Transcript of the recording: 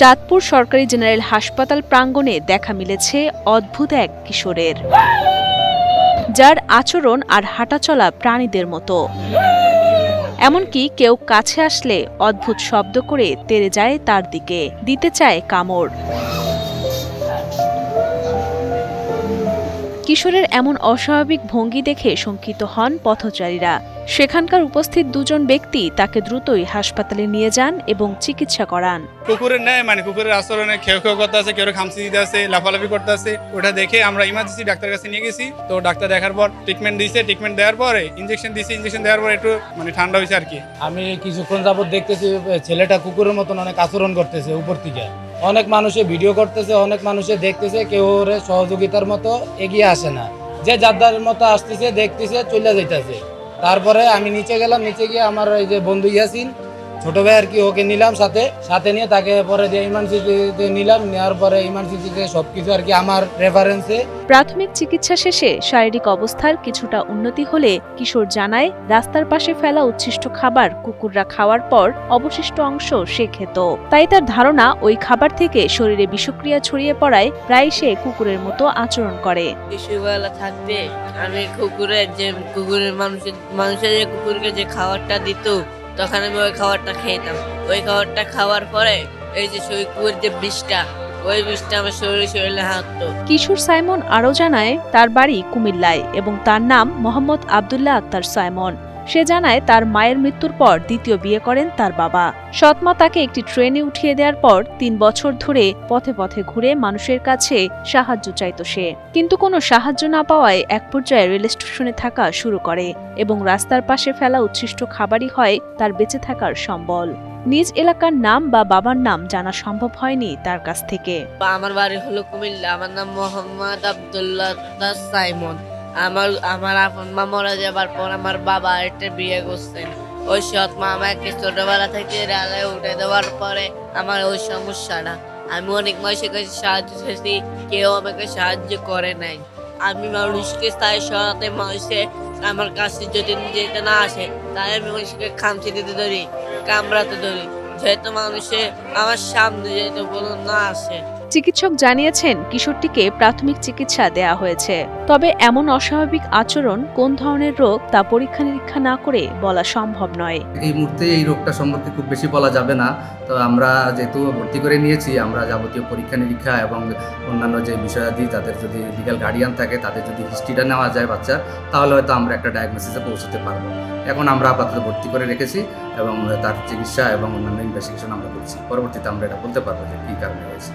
চাঁদপুর সরকারি জেনারেল হাসপাতাল প্রাঙ্গণে দেখা মিলেছে অদ্ভুত এক কিশোরের, যার আচরণ আর হাঁটাচলা প্রাণীদের মতো। এমনকি কেউ কাছে আসলে অদ্ভুত শব্দ করে তেড়ে যায় তার দিকে, দিতে চায় কামড়। কিশোরের এমন অস্বাভাবিক ভঙ্গি দেখে শঙ্কিত হন পথচারীরা। সেখানকার উপস্থিত দুজন ব্যক্তি তাকে দ্রুতই হাসপাতালে নিয়ে যান এবং চিকিৎসা করান। কুকুরের নেয় কুকুরের আচরণে খেউ খেউ করতে আছে, কেউ খামচি দিতে আছে, লাফালাফি করতে আছে। ওটা দেখে আমরা ইমার্জেন্সি ডাক্তার কাছে নিয়ে গেছি। তো ডাক্তার দেখার পর ট্রিটমেন্ট দিয়েছে, ট্রিটমেন্ট দেওয়ার পরে ইনজেকশন দিয়েছে, ইনজেকশন দেওয়ার পর একটু ঠান্ডা হয়েছে আর কি। আমি কিছুক্ষণ যাবত দেখতেছি ছেলেটা কুকুরের মতন অনেক আচরণ করতেছে উপর থেকে। অনেক মানুষে ভিডিও করতেছে, অনেক মানুষে দেখতেছে, কেউ সহযোগিতার মতো এগিয়ে আসে না। যে যার মতো আসতেছে, দেখতেছে, চলে যাইতেছে। তারপরে আমি নিচে গেলাম, নিচে গিয়ে আমার এই যে বন্ধু ইয়াসিন ছোট ভাই আর কি, ওকে নিলাম সাথে নিয়ে তাকে পরে দিয়ে ইমার্জেন্সিতে নিলাম। নেওয়ার পরে ইমার্জেন্সিতে সবকিছু আর কি আমার রেফারেন্সে। প্রাথমিক চিকিৎসা শেষে শারীরিক অবস্থার কিছুটা উন্নতি হলে কিশোর জানায়, রাস্তার পাশে ফেলা উচ্ছিষ্ট খাবার কুকুররা খাওয়ার পর অবশিষ্ট অংশ সে খেত। তাই তার ধারণা ওই খাবার থেকে শরীরে বিষক্রিয়া ছড়িয়ে পড়ায় প্রায় সে কুকুরের মতো আচরণ করে। শিশুবেলা থাকতে আমি মানুষের যে কুকুরকে যে খাবারটা দিত, তখন আমি ওই খাবারটা খেতাম। ওই খাবারটা খাওয়ার পরে এই যে কুকুরের যে বিষটা, ওই বিষটা আমার শরীরে হাঁটতো। কিশোর সাইমন আরও জানায়, তার বাড়ি কুমিল্লায় এবং তার নাম মোহাম্মদ আব্দুল্লাহ আক্তার সাইমন। সে জানায়, তার মায়ের মৃত্যুর পর দ্বিতীয় বিয়ে করেন তার বাবা। সৎমা তাকে একটি ট্রেনে উঠিয়ে দেওয়ার পর ৩ বছর ধরে পথে পথে ঘুরে মানুষের কাছে সাহায্য চাইত সে, কিন্তু কোনো সাহায্য না পাওয়ায় এক পর্যায়ে রেল স্টেশনে থাকা শুরু করে এবং রাস্তার পাশে ফেলা উচ্ছিষ্ট খাবারই হয় তার বেঁচে থাকার সম্বল। নিজ এলাকার নাম বা বাবার নাম জানা সম্ভব হয়নি তার কাছ থেকে। আমার বাড়ি হলো কুমিল্লা, আমার নাম মোহাম্মদ আব্দুল্লাহ আক্তার সাইমন। আমার আপন মা মারা যাবার পর আমার বাবা একটা বিয়ে করছেন। ওই সৎ মা আমাকে ছোটবেলা থেকে রেলে উঠে দেওয়ার পরে আমার ওই সমস্যাটা, আমি অনেক মানুষের কাছে সাহায্য চেয়েছি, কেউ আমাকে সাহায্য করে নাই। আমি মানুষকে তাই সরাতে, মানুষে আমার কাছে যদি যেতে না আসে তাই আমি মানুষকে খামচি দিতে ধরি, কামড়াতে ধরি, যেহেতু মানুষে আমার সামনে যেতে বলুন না আসে। চিকিৎসক জানিয়েছেন, কিশোরটিকে প্রাথমিক চিকিৎসা দেয়া হয়েছে। তবে এমন অস্বাভাবিক আচরণ কোন ধরনের রোগ তা পরীক্ষা নিরীক্ষা না করে বলা সম্ভব নয়। এই মুহূর্তে এই রোগটা সম্পর্কে খুব বেশি বলা যাবে না। তো আমরা যেহেতু ভর্তি করে নিয়েছি, আমরা যাবতীয় পরীক্ষা নিরীক্ষা এবং অন্যান্য যে বিষয়াদি, তাদের যদি লিগ্যাল গার্ডিয়ান থাকে, তাদের যদি হিস্ট্রিটা নেওয়া যায় বাচ্চার, তাহলে হয়তো আমরা একটা ডায়াগনোসিসে পৌঁছতে পারবো। এখন আমরা আপাতত ভর্তি করে রেখেছি এবং তার চিকিৎসা এবং অন্যান্য ইনভেস্টিগেশন আমরা করছি। পরবর্তীতে আমরা এটা বলতে পারবো যে কী কারণে হয়েছে।